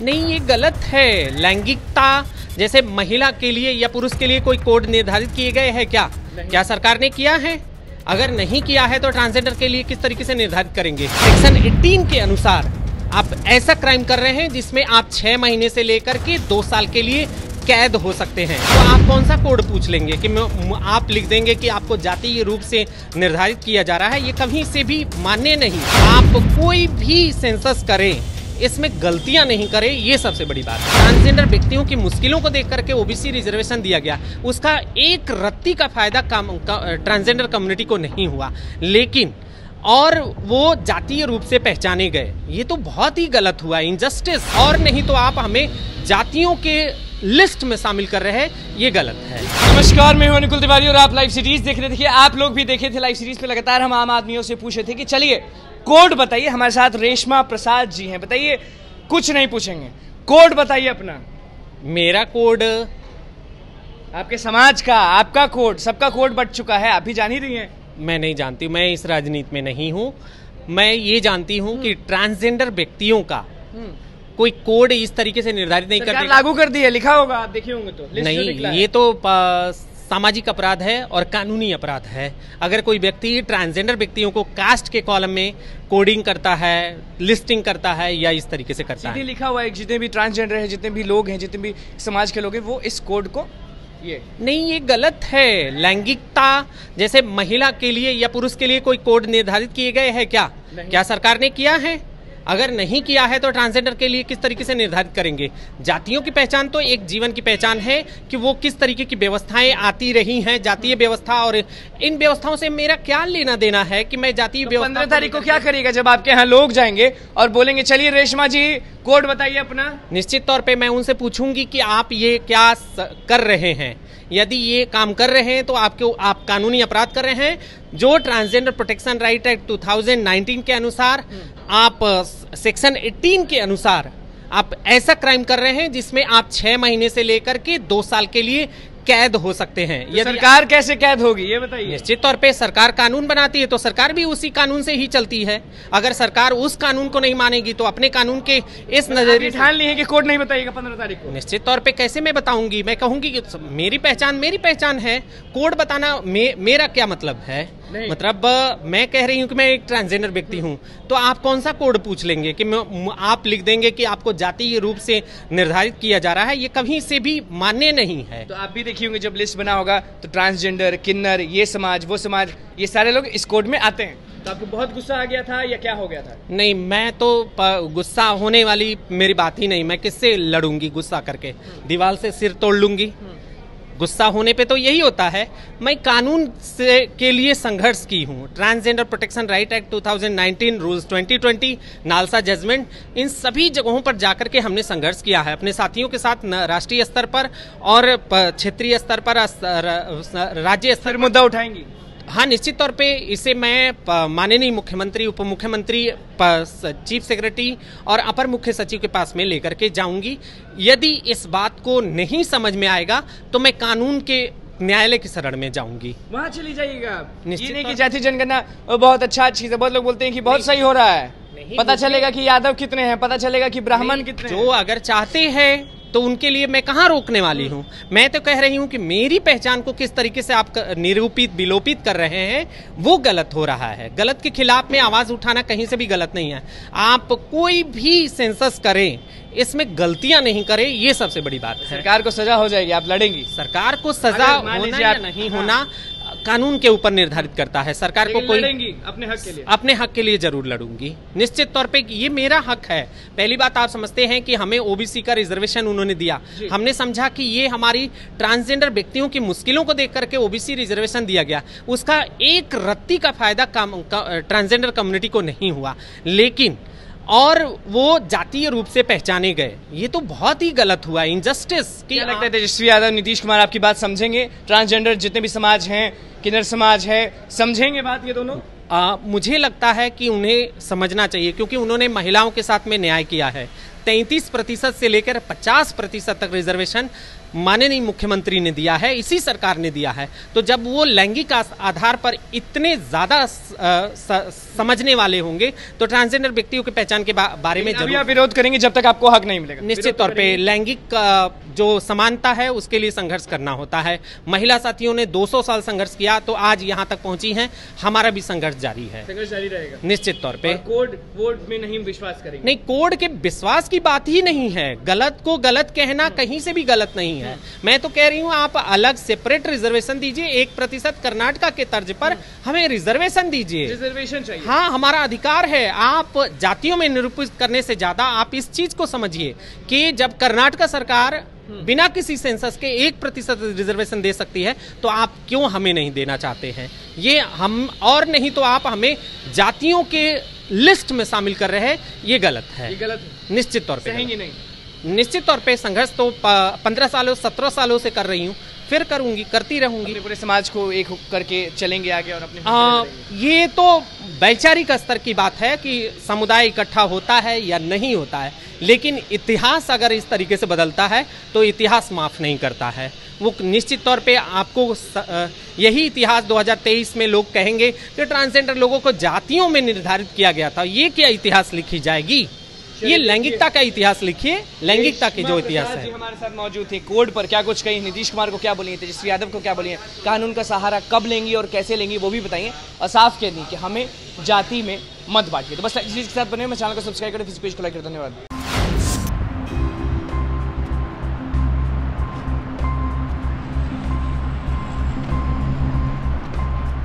नहीं, ये गलत है। लैंगिकता जैसे महिला के लिए या पुरुष के लिए कोई कोड निर्धारित किए गए हैं क्या सरकार ने किया है? अगर नहीं किया है तो ट्रांसजेंडर के लिए किस तरीके से निर्धारित करेंगे? सेक्शन 18 के अनुसार आप ऐसा क्राइम कर रहे हैं जिसमें आप 6 महीने से लेकर के 2 साल के लिए कैद हो सकते हैं। तो आप कौन सा कोड पूछ लेंगे कि आप लिख देंगे कि आपको जातीय रूप से निर्धारित किया जा रहा है? ये कहीं से भी मान्य नहीं। आप कोई भी सेंसस करें, इसमें गलतियां नहीं करें, ये सबसे बड़ी बात है। ट्रांसजेंडर व्यक्तियों की मुश्किलों को देख करके ओबीसी रिजर्वेशन दिया गया, उसका एक रत्ती का फायदा ट्रांसजेंडर कम्युनिटी को नहीं हुआ, लेकिन और वो जातीय रूप से पहचाने गए। ये तो बहुत ही गलत हुआ, इनजस्टिस। और नहीं तो आप हमें जातियों के लिस्ट में शामिल कर रहे हैं, ये गलत है। नमस्कार, मैं हूं अनुकुल तिवारी और आप लाइव सीरीज देख रहे थे। आप लोग भी देखे थे लाइव सीरीज पे। लगातार हम आम आदमियों से पूछे थे कि चलिए कोड बताइए। हमारे साथ रेशमा प्रसाद जी हैं। बताइए, कुछ नहीं पूछेंगे, कोड बताइए अपना। मेरा कोड आपके समाज का, आपका कोड, सबका कोड बट चुका है, आप भी जान ही रही हैं। मैं नहीं जानती, मैं इस राजनीति में नहीं हूँ। मैं ये जानती हूँ कि ट्रांसजेंडर व्यक्तियों का कोई कोड इस तरीके से निर्धारित नहीं कर लागू कर दिया, लिखा होगा, आप देखे होंगे तो। नहीं, ये तो सामाजिक अपराध है और कानूनी अपराध है। अगर कोई व्यक्ति ट्रांसजेंडर व्यक्तियों को कास्ट के कॉलम में कोडिंग करता है, लिस्टिंग करता है या इस तरीके से करता है, लिखा हुआ है जितने भी ट्रांसजेंडर है, जितने भी लोग हैं, जितने भी समाज के लोग हैं, वो इस कोड को नहीं, ये गलत है। लैंगिकता जैसे महिला के लिए या पुरुष के लिए कोई कोड निर्धारित किए गए हैं क्या सरकार ने किया है? अगर नहीं किया है तो ट्रांसजेंडर के लिए किस तरीके से निर्धारित करेंगे? जातियों की पहचान तो एक जीवन की पहचान है कि वो किस तरीके की व्यवस्थाएं आती रही हैं, जातीय व्यवस्था, और इन व्यवस्थाओं से मेरा क्या लेना देना है कि मैं जातीय व्यवस्था। 15 तारीख को क्या करेगा जब आपके यहाँ लोग जाएंगे और बोलेंगे चलिए रेशमा जी कोड बताइए अपना? निश्चित तौर पर मैं उनसे पूछूंगी कि आप ये क्या कर रहे हैं। यदि ये काम कर रहे हैं तो आप कानूनी अपराध कर रहे हैं। जो ट्रांसजेंडर प्रोटेक्शन राइट एक्ट 2019 के अनुसार, आप सेक्शन 18 के अनुसार आप ऐसा क्राइम कर रहे हैं जिसमें आप 6 महीने से लेकर के 2 साल के लिए कैद हो सकते हैं। तो सरकार कैसे कैद होगी ये बताइए? निश्चित तौर पे सरकार कानून बनाती है तो सरकार भी उसी कानून से ही चलती है। अगर सरकार उस कानून को नहीं मानेगी तो अपने कानून के इस नजरिए ठान ली है कि कोड नहीं बताइएगा 15 तारीख को। निश्चित तौर पे कैसे मैं बताऊंगी? मैं कहूंगी कि मेरी पहचान है। कोड बताना मेरा क्या मतलब है? मतलब मैं कह रही हूँ कि मैं एक ट्रांसजेंडर व्यक्ति हूँ, तो आप कौन सा कोड पूछ लेंगे कि आप लिख देंगे कि आपको जातीय रूप से निर्धारित किया जा रहा है? ये कहीं से भी मान्य नहीं है। तो आप भी देखिए होंगे जब लिस्ट बना होगा तो ट्रांसजेंडर, किन्नर, ये समाज, वो समाज, ये सारे लोग इस कोड में आते हैं। तो आपको बहुत गुस्सा आ गया था या क्या हो गया था? नहीं, मैं तो गुस्सा होने वाली मेरी बात ही नहीं। मैं किससे लड़ूंगी? गुस्सा करके दीवार से सिर तोड़ लूंगी? गुस्सा होने पे तो यही होता है। मैं कानून के लिए संघर्ष की हूँ। Transgender protection right act 2019, rules 2020, NALSA judgment, इन सभी जगहों पर जाकर के हमने संघर्ष किया है अपने साथियों के साथ, राष्ट्रीय स्तर पर और क्षेत्रीय स्तर पर, राज्य स्तर पर। मुद्दा उठाएंगी? हाँ, निश्चित तौर पे इसे मैं माननीय मुख्यमंत्री, उप मुख्यमंत्री, चीफ सेक्रेटरी और अपर मुख्य सचिव के पास में लेकर के जाऊंगी। यदि इस बात को नहीं समझ में आएगा तो मैं कानून के न्यायालय की शरण में जाऊंगी। वहाँ चली जाइएगा। ये नहीं कि जाति जनगणना बहुत अच्छा चीज है। बहुत लोग बोलते हैं कि बहुत सही हो रहा है, पता चलेगा कि यादव कितने हैं, पता चलेगा कि ब्राह्मण कितने हैं। जो अगर चाहते हैं तो उनके लिए मैं कहाँ रोकने वाली हूँ। मैं तो कह रही हूँ कि मेरी पहचान को किस तरीके से आप निरूपित, विलोपित कर रहे हैं, वो गलत हो रहा है। गलत के खिलाफ में आवाज उठाना कहीं से भी गलत नहीं है। आप कोई भी सेंसस करें, इसमें गलतियां नहीं करें, ये सबसे बड़ी बात है। सरकार को सजा हो जाएगी, आप लड़ेंगी? सरकार को सजा होना या नहीं होना कानून के ऊपर निर्धारित करता है। सरकार को कोई अपने हक के लिए जरूर लड़ूंगी। निश्चित तौर पे ये मेरा हक है। पहली बात, आप समझते हैं कि हमें ओबीसी का रिजर्वेशन उन्होंने दिया, हमने समझा कि ये हमारी ट्रांसजेंडर व्यक्तियों की मुश्किलों को देख करके ओबीसी रिजर्वेशन दिया गया, उसका एक रत्ती का फायदा ट्रांसजेंडर कम्युनिटी को नहीं हुआ, लेकिन और वो जातीय रूप से पहचाने गए। ये तो बहुत ही गलत हुआ, इनजस्टिस। क्या लगता है तेजस्वी यादव, नीतीश कुमार आपकी बात समझेंगे? ट्रांसजेंडर जितने भी समाज हैं, किन्नर समाज है, समझेंगे बात ये दोनों? मुझे लगता है कि उन्हें समझना चाहिए, क्योंकि उन्होंने महिलाओं के साथ में न्याय किया है। 33% से लेकर 50% तक रिजर्वेशन माननीय मुख्यमंत्री ने दिया है, इसी सरकार ने दिया है। तो जब वो लैंगिक आधार पर इतने ज्यादा समझने वाले होंगे तो ट्रांसजेंडर व्यक्तियों की पहचान के बारे में जरूर आप विरोध करेंगे जब तक आपको हक नहीं मिलेगा। निश्चित तौर पे लैंगिक जो समानता है उसके लिए संघर्ष करना होता है। महिला साथियों ने 200 साल संघर्ष किया तो आज यहाँ तक पहुंची हैं, हमारा भी संघर्ष जारी है। संघर्ष जारी रहेगा निश्चित तौर पे। कोड वोट में नहीं विश्वास करेंगे। नहीं, कोड के विश्वास की बात ही नहीं है। गलत को गलत कहना कहीं से भी गलत नहीं है। मैं तो कह रही हूँ आप अलग सेपरेट रिजर्वेशन दीजिए, 1% कर्नाटका के तर्ज पर हमें रिजर्वेशन दीजिए। रिजर्वेशन चाहिए। हाँ, हमारा अधिकार है। आप जातियों में निरूपित करने से ज्यादा आप इस चीज को समझिए कि जब कर्नाटक सरकार बिना किसी सेंसस के 1% रिजर्वेशन दे सकती है तो आप क्यों हमें नहीं देना चाहते हैं? ये हम और नहीं तो आप हमें जातियों के लिस्ट में शामिल कर रहे हैं, ये गलत है। ये गलत है। निश्चित तौर पे सहेंगे नहीं। निश्चित तौर पे संघर्ष तो 15 सालों 17 सालों से कर रही हूँ, फिर करूंगी, करती रहूंगी। पूरे समाज को एक करके चलेंगे आगे और अपने ये तो वैचारिक स्तर की बात है कि समुदाय इकट्ठा होता है या नहीं होता है, लेकिन इतिहास अगर इस तरीके से बदलता है तो इतिहास माफ नहीं करता है। वो निश्चित तौर पे आपको यही इतिहास 2023 में लोग कहेंगे कि ट्रांसजेंडर लोगों को जातियों में निर्धारित किया गया था। ये क्या इतिहास लिखी जाएगी? ये लैंगिकता का इतिहास लिखिए, लैंगिकता के जो इतिहास है। हमारे साथ मौजूद थे। कोड पर क्या कुछ कही, नीतीश कुमार को क्या बोलिए, तेजस्वी यादव को क्या बोलिए, कानून का सहारा कब लेंगी और कैसे लेंगी वो भी बताइए, और साफ कह दी कि हमें जाति में मत बांटिए। तो बस इसी के साथ बने, मैं चैनल को सब्सक्राइब करें, फेसबुक पेज को लाइक करें। धन्यवाद।